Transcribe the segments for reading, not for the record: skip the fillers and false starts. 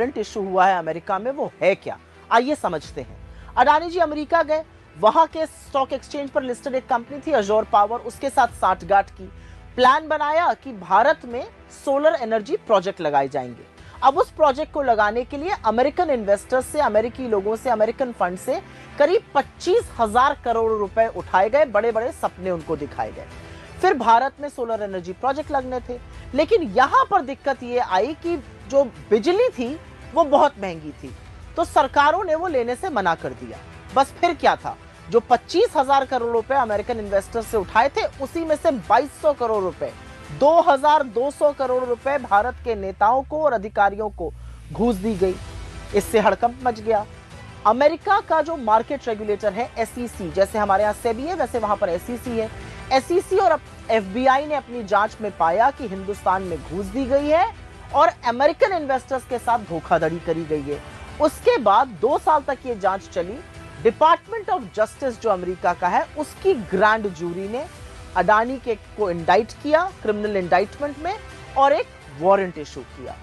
Warrant issue हुआ है America में, वो है क्या, आइए समझते हैं। अडानी जी अमेरिका गए, वहां के स्टॉक एक्सचेंज पर लिस्टेड एक कंपनी थी अजोर पावर, उसके साथ साठगांठ की, प्लान बनाया कि भारत में सोलर एनर्जी प्रोजेक्ट लगाए जाएंगे। अब उस प्रोजेक्ट को लगाने के लिए अमेरिकन इन्वेस्टर्स से, अमेरिकी लोगों से, अमेरिकन फंड से करीब 25,000 करोड़ रुपए उठाए गए, बड़े बड़े सपने उनको दिखाए गए। फिर भारत में सोलर एनर्जी प्रोजेक्ट लगने थे, लेकिन यहां पर दिक्कत यह आई कि जो बिजली थी वो बहुत महंगी थी, तो सरकारों ने वो लेने से मना कर दिया। बस फिर क्या था, जो 25,000 करोड़ रुपए अमेरिकन इन्वेस्टर्स से उठाए थे, उसी में से 2200 करोड़ रुपए, 2200 करोड़ रुपए भारत के नेताओं को और अधिकारियों को घूस दी गई। इससे हड़कंप मच गया। अमेरिका का जो मार्केट रेगुलेटर है एसईसी, जैसे हमारे यहाँ सेबी है वैसे वहां पर एसईसी है, एसईसी और एफबीआई ने अपनी जांच में पाया कि हिंदुस्तान में घूस दी गई है और अमेरिकन इन्वेस्टर्स के साथ धोखाधड़ी करी गई है। उसके बाद 2 साल तक ये जांच चली। डिपार्टमेंट ऑफ जस्टिस जो अमेरिका का है, उसकी ग्रैंड जूरी ने अडानी के को इंडाइट किया क्रिमिनल इंडाइटमेंट में और एक वारंट इशू किया।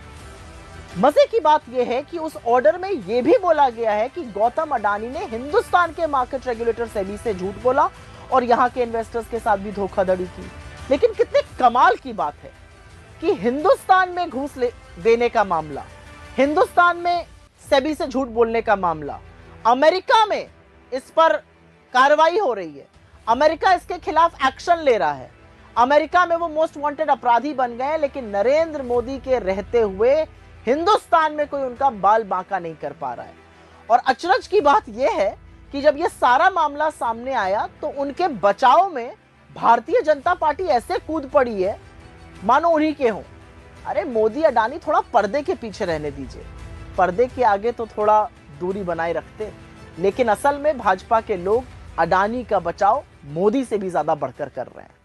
मजे की बात यह है कि उस ऑर्डर में यह भी बोला गया है कि गौतम अडानी ने हिंदुस्तान के मार्केट रेगुलेटर सेबी से झूठ बोला और यहां के इन्वेस्टर्स के साथ भी धोखाधड़ी की। लेकिन कितने कमाल की बात है कि हिंदुस्तान में घूस देने का मामला, हिंदुस्तान में सेबी से झूठ बोलने का मामला, अमेरिका में इस पर कार्रवाई हो रही है, अमेरिका इसके खिलाफ एक्शन ले रहा है, अमेरिका में वो मोस्ट वांटेड अपराधी बन गए, लेकिन नरेंद्र मोदी के रहते हुए हिंदुस्तान में कोई उनका बाल बांका नहीं कर पा रहा है। और अचरज की बात यह है कि जब ये सारा मामला सामने आया तो उनके बचाव में भारतीय जनता पार्टी ऐसे कूद पड़ी है मानो उन्हीं के हों। अरे मोदी अडानी थोड़ा पर्दे के पीछे रहने दीजिए, पर्दे के आगे तो थोड़ा दूरी बनाए रखते। लेकिन असल में भाजपा के लोग अडानी का बचाव मोदी से भी ज्यादा बढ़कर कर रहे हैं।